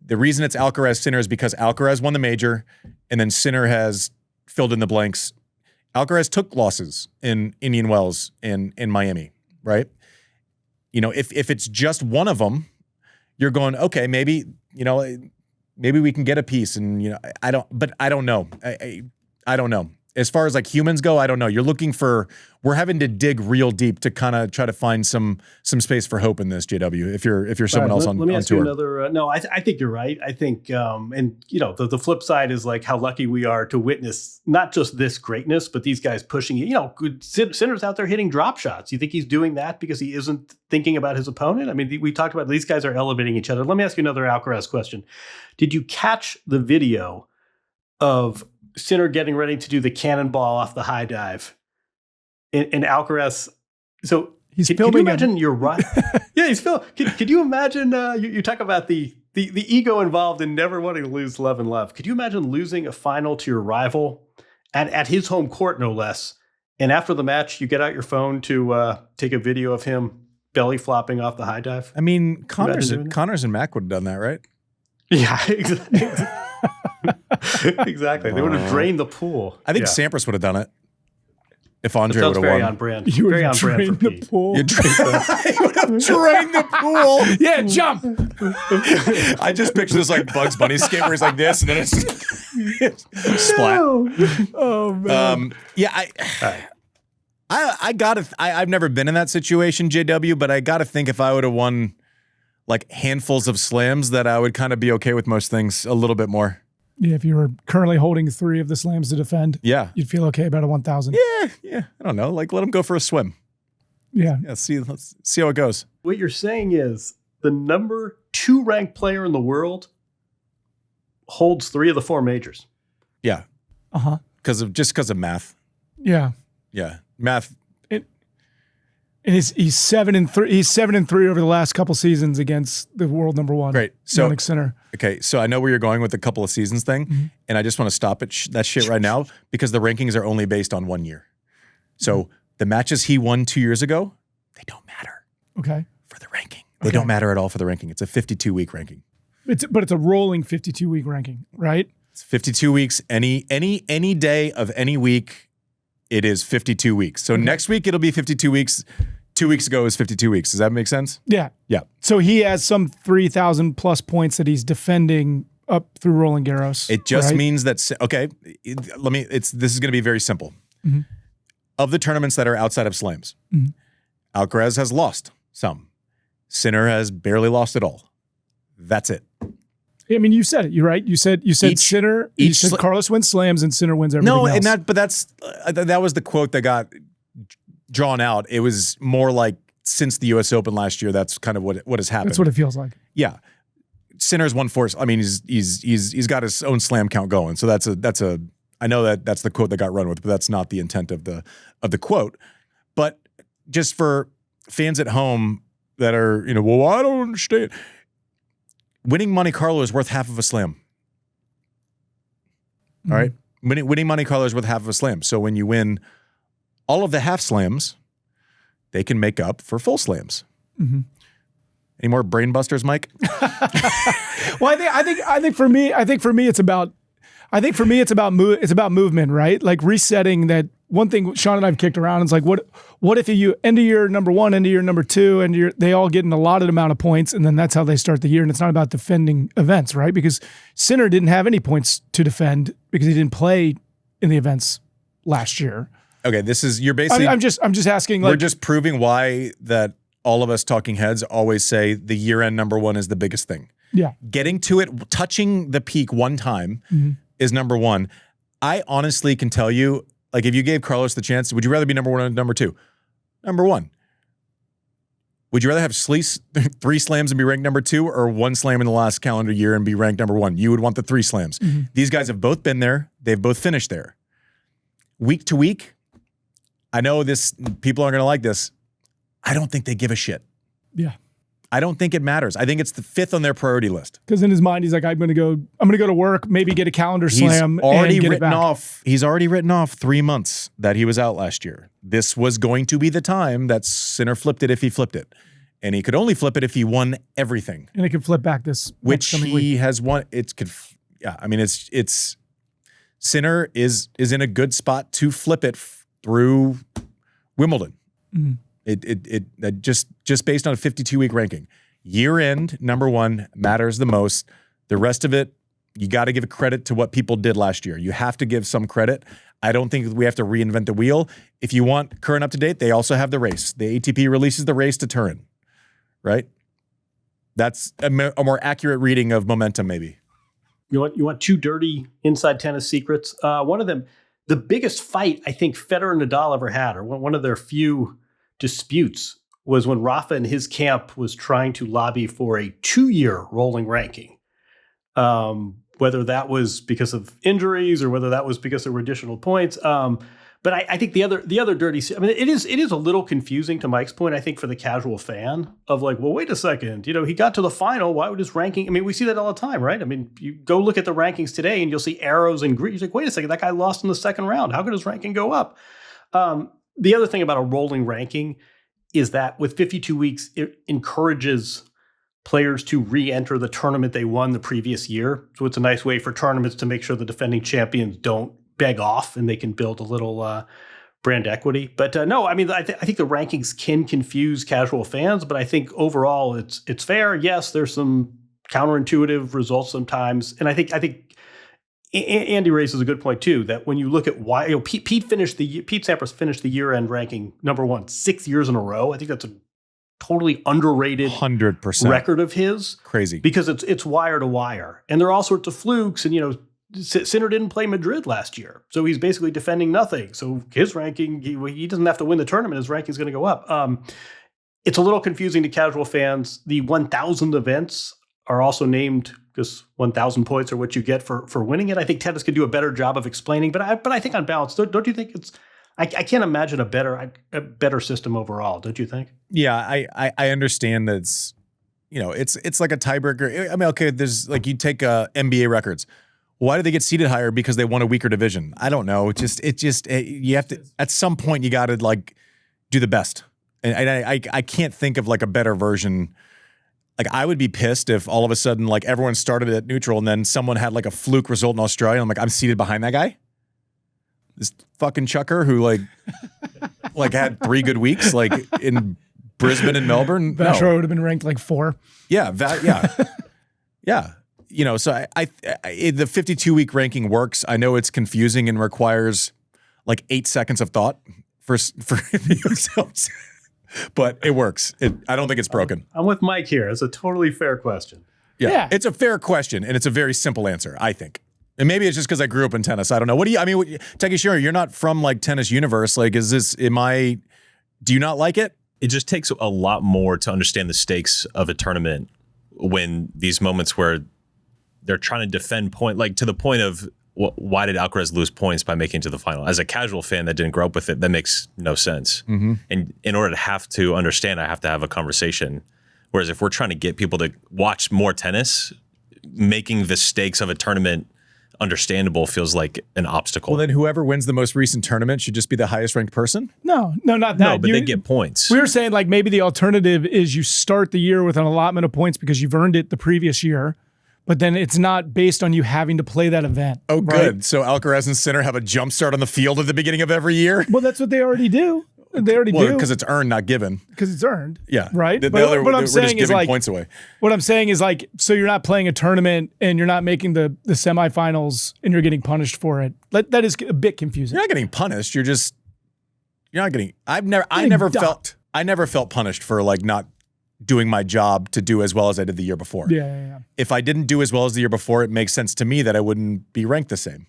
The reason it's Alcaraz-Sinner is because Alcaraz won the major, and then Sinner has filled in the blanks. Alcaraz took losses in Indian Wells and in Miami, right? If it's just one of them, you're going, okay, maybe we can get a piece, and I don't know. I don't know. As far as like humans go, I don't know. We're having to dig real deep to kind of try to find some space for hope in this, JW. If you're someone else on tour. Let me ask you another. No, I think you're right. I think, and the flip side is like how lucky we are to witness not just this greatness, but these guys pushing it. Sinner's out there hitting drop shots. You think he's doing that because he isn't thinking about his opponent? I mean, we talked about these guys are elevating each other. Let me ask you another Alcaraz question. Did you catch the video of Sinner getting ready to do the cannonball off the high dive, and Alcaraz? So he's can you imagine you're right? Yeah, he's filming. Could you imagine? You talk about the ego involved in never wanting to lose love and love. Could you imagine losing a final to your rival at his home court, no less? And after the match, you get out your phone to take a video of him belly flopping off the high dive. I mean, Connors and Mac would have done that, right? Yeah, exactly. Exactly. They would have drained the pool. I think Sampras would have done it if Andre would have very won. On brand. You very would on brand for drain the Pete. pool. He would have drained the pool. Yeah, jump. I just picture this like Bugs Bunny skit where he's like this, and then it's splat. Oh man. I've never been in that situation, JW, but I gotta think if I would have won like handfuls of slams, that I would kind of be okay with most things a little bit more. Yeah, if you were currently holding 3 of the slams to defend, yeah, you'd feel okay about a 1,000. Yeah. I don't know. Like, let him go for a swim. Yeah. Let's see how it goes. What you're saying is the number 2 ranked player in the world holds 3 of the 4 majors. Yeah. Uh-huh. Because of math. Yeah. Yeah. Math. And he's 7-3. He's 7-3 over the last couple seasons against the world number 1. Great. So Jannik Sinner. Okay, so I know where you're going with the couple of seasons thing, and I just want to stop that shit right now because the rankings are only based on 1 year. So the matches he won 2 years ago, they don't matter. Okay. For the ranking, they don't matter at all for the ranking. It's a 52-week ranking. But it's a rolling 52-week ranking, right? It's 52 weeks. Any day of any week, it is 52 weeks. So next week it'll be 52 weeks. 2 weeks ago was 52 weeks. Does that make sense? Yeah. Yeah. So he has some 3,000 plus points that he's defending up through Roland Garros. It just means that, okay, this is going to be very simple. Mm-hmm. Of the tournaments that are outside of slams, Alcaraz has lost some. Sinner has barely lost at all. That's it. I mean, you said it. You're right. You said Sinner. You said Carlos wins slams and Sinner wins everything else. No, that was the quote that got drawn out. It was more like since the U.S. Open last year, that's kind of what has happened. That's what it feels like. Yeah, Sinner's won 4. I mean, he's got his own slam count going. So that's a. I know that's the quote that got run with, but that's not the intent of the quote. But just for fans at home that are well, I don't understand. Winning Monte Carlo is worth half of a slam. All right, winning Monte Carlo is worth half of a slam. So when you win all of the half slams, they can make up for full slams. Mm-hmm. Any more brain busters, Mike? Well, I think for me, it's about movement, right? Like resetting that. One thing Sean and I've kicked around is like, what if you end of year number 1, end of year number 2, and they all get an allotted amount of points, and then that's how they start the year, and it's not about defending events, right? Because Sinner didn't have any points to defend because he didn't play in the events last year. Okay, you're basically. I'm just asking. Like, we're just proving why that all of us talking heads always say the year-end number one is the biggest thing. Yeah, getting to it, touching the peak one time is number one. I honestly can tell you, like, if you gave Carlos the chance, would you rather be number one or number two? Number one. Would you rather have 3 slams and be ranked number two, or 1 slam in the last calendar year and be ranked number one? You would want the 3 slams. These guys have both been there. They've both finished there. Week to week, I know people aren't going to like this. I don't think they give a shit. Yeah. I don't think it matters. I think it's the 5th on their priority list. Because in his mind, he's like, I'm gonna go to work, maybe get a calendar slam, and get it back. He's already written off 3 months that he was out last year. This was going to be the time that Sinner flipped it if he flipped it. And he could only flip it if he won everything. And it could flip back this which coming he week. has won. I mean, it's Sinner is in a good spot to flip it through Wimbledon. Just based on a 52-week ranking. Year end, number one, matters the most. The rest of it, you got to give credit to what people did last year. You have to give some credit. I don't think we have to reinvent the wheel. If you want current up to date, they also have the race. The ATP releases the race to Turin, right? That's a more accurate reading of momentum, maybe. You want 2 dirty inside tennis secrets? One of them, the biggest fight I think Federer and Nadal ever had, or one of their few disputes, was when Rafa and his camp was trying to lobby for a 2-year rolling ranking. Whether that was because of injuries or whether that was because there were additional points. But I think the other dirty, I mean, it is a little confusing, to Mike's point, I think, for the casual fan of like, well, wait a second, he got to the final. Why would his ranking? I mean, we see that all the time, right? I mean, you go look at the rankings today and you'll see arrows and green. You're like, wait a second, that guy lost in the second round. How could his ranking go up? The other thing about a rolling ranking is that with 52 weeks, it encourages players to re-enter the tournament they won the previous year. So it's a nice way for tournaments to make sure the defending champions don't beg off and they can build a little brand equity. But no, I mean, I think the rankings can confuse casual fans, but I think overall it's fair. Yes, there's some counterintuitive results sometimes. And I think Andy raises a good point too, that when you look at why, Pete Sampras finished the year-end ranking number one 6 years in a row. I think that's a totally underrated 100% record of his. Crazy. Because it's wire to wire. And there are all sorts of flukes. And, Sinner didn't play Madrid last year. So he's basically defending nothing. So his ranking, he doesn't have to win the tournament. His ranking is going to go up. It's a little confusing to casual fans. The 1,000 events are also named because 1,000 points are what you get for winning it. I think tennis could do a better job of explaining. But I think on balance, don't you think it's... I can't imagine a better system overall. Don't you think? Yeah, I understand that it's like a tiebreaker. I mean, okay, there's like you take NBA records. Why do they get seeded higher? Because they won a weaker division. I don't know. You have to at some point you got to like do the best. And I can't think of like a better version. Like I would be pissed if all of a sudden like everyone started at neutral and then someone had like a fluke result in Australia. I'm like, I'm seated behind that guy. This fucking chucker who like had 3 good weeks like in Brisbane and Melbourne. Vacherot would have been ranked like 4. Yeah, yeah. So the 52-week ranking works. I know it's confusing and requires like 8 seconds of thought for yourselves, but it works. I don't think it's broken. I'm with Mike here. It's a totally fair question. Yeah, it's a fair question, and it's a very simple answer, I think. And maybe it's just because I grew up in tennis. I don't know. Takeshiro, you're not from like tennis universe. Like, do you not like it? It just takes a lot more to understand the stakes of a tournament when these moments where they're trying to defend point, like to the point of why did Alcaraz lose points by making it to the final? As a casual fan that didn't grow up with it, that makes no sense. Mm-hmm. And in order to have to understand, I have to have a conversation. Whereas if we're trying to get people to watch more tennis, making the stakes of a tournament understandable feels like an obstacle. Well, then whoever wins the most recent tournament should just be the highest ranked person? No, not that. No, but they get points. We were saying like maybe the alternative is you start the year with an allotment of points because you've earned it the previous year, but then it's not based on you having to play that event. Oh, right? good. So Alcaraz and Sinner have a jump start on the field at the beginning of every year? Well, that's what they already do. They already do. Because it's earned, not given. Because it's earned. Yeah. Right? But what I'm we're saying just is giving points away. What I'm saying is like, so you're not playing a tournament and you're not making the semifinals and you're getting punished for it. That is a bit confusing. You're not getting punished. You're not getting. I never felt punished for like not doing my job to do as well as I did the year before. Yeah. If I didn't do as well as the year before, it makes sense to me that I wouldn't be ranked the same.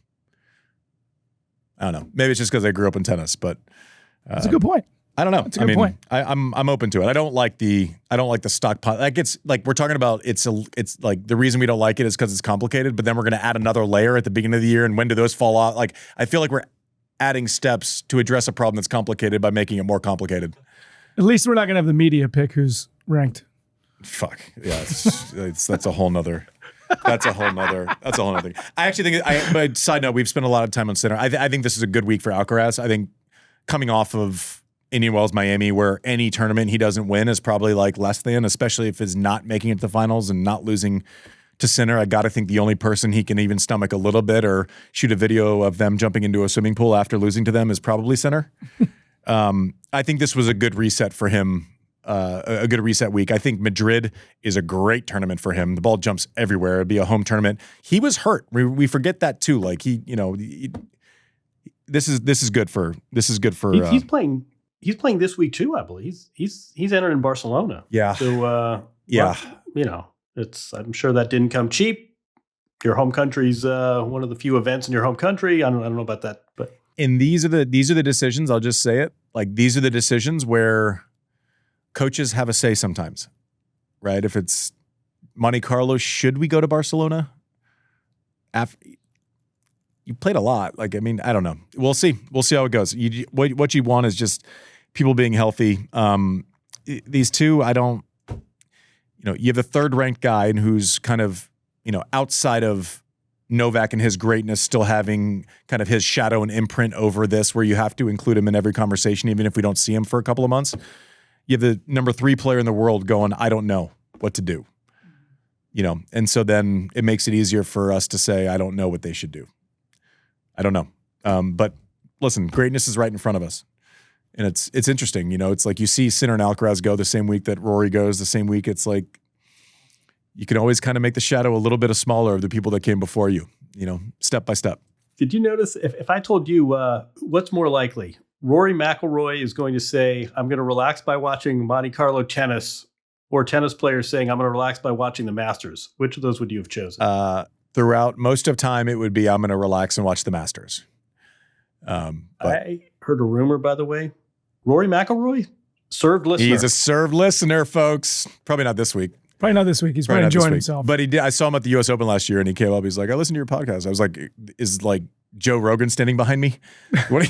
I don't know. Maybe it's just because I grew up in tennis, but that's a good point. I don't know. That's a good point. I'm open to it. I don't like the stock pot. Like it's like we're talking about. It's like the reason we don't like it is because it's complicated. But then we're going to add another layer at the beginning of the year, and when do those fall off? Like I feel like we're adding steps to address a problem that's complicated by making it more complicated. At least we're not going to have the media pick who's ranked. Fuck yeah, that's a whole nother. That's a whole nother thing. I actually think. But side note, we've spent a lot of time on Sinner. I think this is a good week for Alcaraz. I think coming off of Indian Wells, Miami, where any tournament he doesn't win is probably like less than, especially if he's not making it to the finals and not losing to Sinner. I got to think the only person he can even stomach a little bit or shoot a video of them jumping into a swimming pool after losing to them is probably Sinner. I think this was a good reset for him, a good reset week. I think Madrid is a great tournament for him. The ball jumps everywhere. It'd be a home tournament. He was hurt. We forget that too. Like this is good for. He's playing. He's playing this week too, I believe. He's entered in Barcelona. Yeah. So yeah. Well, I'm sure that didn't come cheap. Your home country's one of the few events in your home country. I don't know about that, but these are the decisions. I'll just say it. Like these are the decisions where coaches have a say sometimes, right? If it's Monte Carlo, should we go to Barcelona? You played a lot. Like, I mean, I don't know. We'll see. We'll see how it goes. What you want is just people being healthy. These two, I don't, you have the third ranked guy who's kind of, outside of Novak and his greatness, still having kind of his shadow and imprint over this, where you have to include him in every conversation, even if we don't see him for a couple of months. You have the number 3 player in the world going, I don't know what to do. And so then it makes it easier for us to say, I don't know what they should do. I don't know. But listen, greatness is right in front of us. And it's interesting. It's like you see Sinner and Alcaraz go the same week that Rory goes, the same week. It's like you can always kind of make the shadow a little bit smaller of the people that came before you, step by step. Did you notice if I told you what's more likely? Rory McIlroy is going to say, I'm going to relax by watching Monte Carlo tennis, or tennis players saying, I'm going to relax by watching the Masters. Which of those would you have chosen? Throughout most of time, it would be I'm going to relax and watch the Masters. But I heard a rumor, by the way. Rory McIlroy, served listener. He's a served listener, folks. Probably not this week. Probably not this week. He's probably enjoying himself. But he did. I saw him at the U.S. Open last year, and he came up. He's like, I listened to your podcast. I was like, is like Joe Rogan standing behind me? What?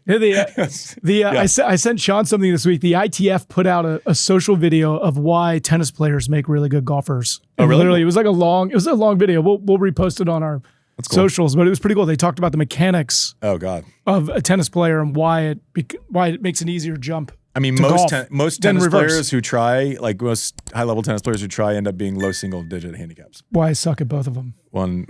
I sent Sean something this week. The ITF put out a social video of why tennis players make really good golfers. Oh, really? Literally, it was a long video. We'll repost it on our socials, but it was pretty cool. They talked about the mechanics. Oh God. Of a tennis player and why it makes an easier jump. I mean, most tennis players who try, like most high level tennis players who try, end up being low single digit handicaps. Why I suck at both of them. One.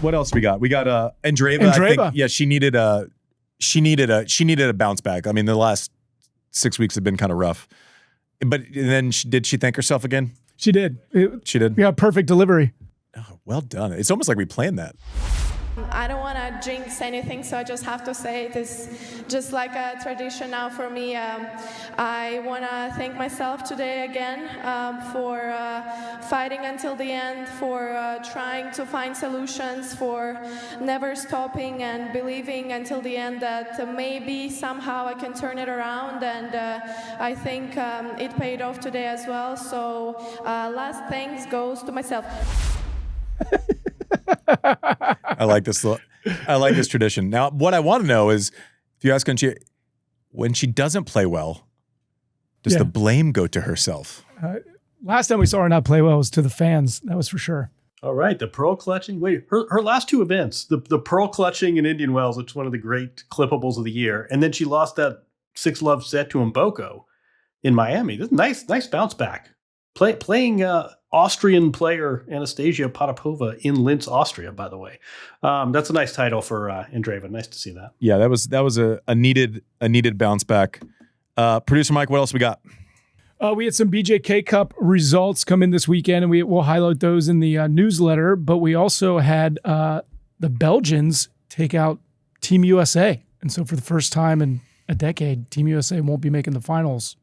What else we got? We got Andreeva. I think, yeah, she needed a bounce back. I mean, the last 6 weeks have been kind of rough. But then did she thank herself again? She did. She did. Yeah, perfect delivery. Oh, well done. It's almost like we planned that. I don't want to jinx anything, so I just have to say this, just like a tradition now for me. I want to thank myself today again for fighting until the end, for trying to find solutions, for never stopping and believing until the end that maybe somehow I can turn it around, and I think it paid off today as well. So last thanks goes to myself. I like this tradition. Now, what I want to know is, if you ask when she doesn't play well, does the blame go to herself? Last time we saw her not play well was to the fans. That was for sure. All right, the pearl clutching. Wait, her last 2 events, the pearl clutching in Indian Wells, it's one of the great clippables of the year, and then she lost that 6-love set to Mboko in Miami. This is nice bounce back. Playing Austrian player Anastasia Potapova in Linz, Austria, by the way. That's a nice title for Andreeva. Nice to see that. Yeah, that was a needed bounce back. Producer Mike, what else we got? We had some BJK Cup results come in this weekend, and we'll highlight those in the newsletter. But we also had the Belgians take out Team USA. And so for the first time in a decade, Team USA won't be making the finals.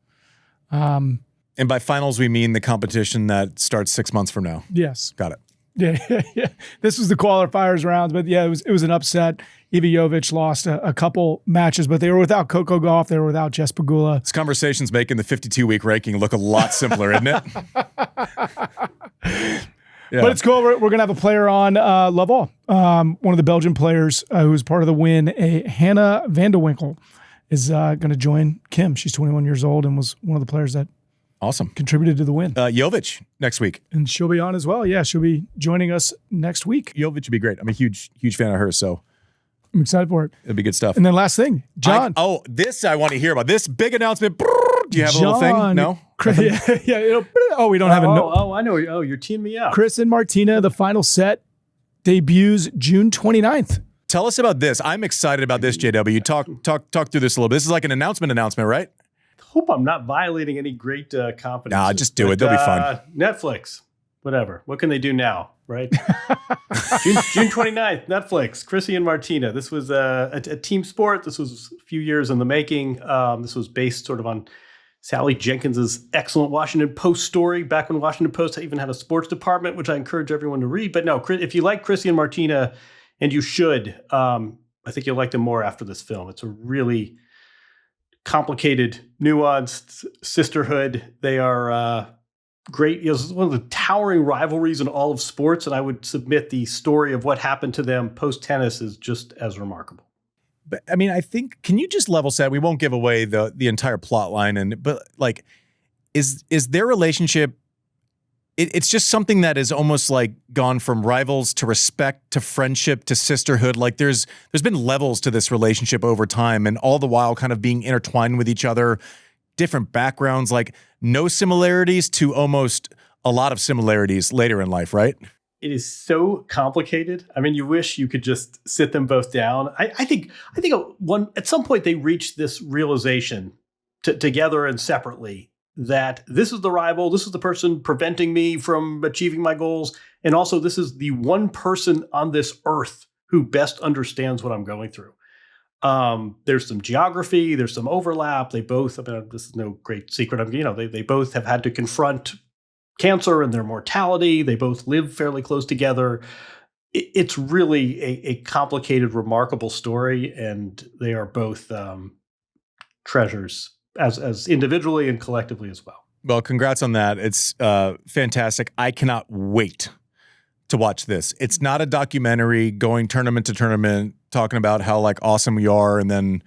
And by finals, we mean the competition that starts 6 months from now. Yes. Got it. Yeah. This was the qualifiers rounds, but yeah, it was an upset. Iva Jovic lost a couple matches, but they were without Coco Gauff. They were without Jess Pegula. This conversation's making the 52-week ranking look a lot simpler, isn't it? Yeah. But it's cool. We're going to have a player on, Lovall, one of the Belgian players who was part of the win. Hannah van der Winkel is going to join Kim. She's 21 years old and was one of the players that awesome contributed to the win. Jovic next week. And she'll be on as well. Yeah, she'll be joining us next week. Jovic would be great. I'm a huge fan of hers, so I'm excited for it. It'll be good stuff. And then last thing, John. This I want to hear about. This big announcement. Do you have a little thing? No? We don't have a no. Oh, I know. Oh, you're teeing me up. Chris and Martina, the final set debuts June 29th. Tell us about this. I'm excited about this, JW. Talk through this a little bit. This is like an announcement, right? Hope I'm not violating any great confidence. Nah, just do it. They'll be fun. Netflix, whatever. What can they do now, right? June 29th, Netflix, Chrissy and Martina. This was a team sport. This was a few years in the making. This was based sort of on Sally Jenkins's excellent Washington Post story back when Washington Post even had a sports department, which I encourage everyone to read. But no, if you like Chrissy and Martina, and you should, I think you'll like them more after this film. It's a really complicated, nuanced sisterhood. They are great. It's one of the towering rivalries in all of sports, and I would submit the story of what happened to them post-tennis is just as remarkable. But I mean, I think, can you just level set? We won't give away the entire plot line, but like, is their relationship? It's just something that is almost like gone from rivals to respect to friendship to sisterhood. Like there's been levels to this relationship over time, and all the while kind of being intertwined with each other, different backgrounds, like no similarities to almost a lot of similarities later in life, right? It is so complicated. I mean, you wish you could just sit them both down. I think at some point they reached this realization together and separately that this is the rival, this is the person preventing me from achieving my goals, and also this is the one person on this earth who best understands what I'm going through. There's some geography, there's some overlap. They both, this is no great secret. They both have had to confront cancer and their mortality. They both live fairly close together. It's really a complicated, remarkable story, and they are both treasures as individually and collectively as well. Well, congrats on that. It's fantastic. I cannot wait to watch this. It's not a documentary going tournament to tournament, talking about how like awesome you are, and then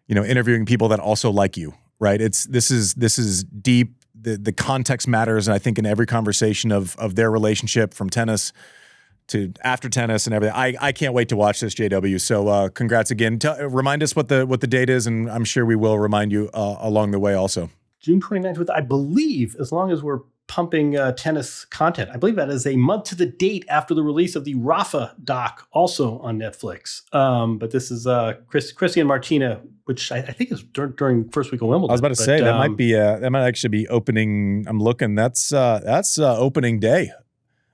interviewing people that also like you, right? This is deep. The context matters, and I think in every conversation of their relationship from tennis to after tennis and everything. I can't wait to watch this, JW. So congrats again. Remind us what the date is, and I'm sure we will remind you along the way also. June 29th, with, I believe, as long as we're pumping tennis content, I believe that is a month to the date after the release of the Rafa doc, also on Netflix. But this is Chrissy and Martina, which I think is during first week of Wimbledon. I was about to say that might actually be opening. I'm looking. That's opening day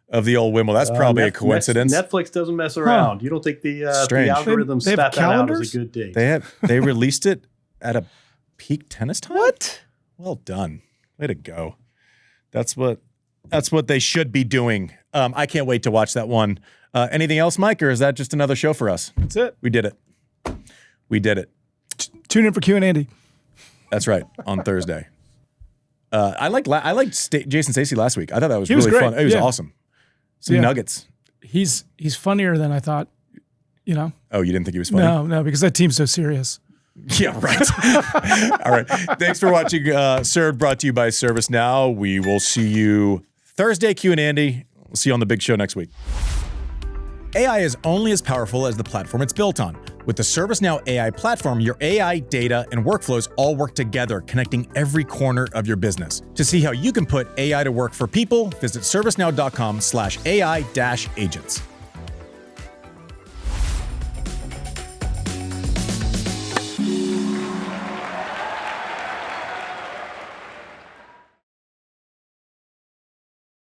of the old Wimbledon. That's probably a coincidence. Netflix doesn't mess around. You don't think the algorithm they spat that out as a good date? They released it at a peak tennis time. What? Well done. Way to go. That's what they should be doing. I can't wait to watch that one. Anything else, Mike, or is that just another show for us? That's it. We did it. Tune in for Q&Andy. That's right, on Thursday. I liked Jason Stacey last week. I thought that was really great. fun. It was awesome. Some nuggets. He's funnier than I thought. Oh, you didn't think he was funny? No, because that team's so serious. Yeah, right. All right. Thanks for watching Served, brought to you by ServiceNow. We will see you Thursday, Q&Andy. We'll see you on the big show next week. AI is only as powerful as the platform it's built on. With the ServiceNow AI platform, your AI, data, and workflows all work together, connecting every corner of your business. To see how you can put AI to work for people, visit servicenow.com/AI-agents.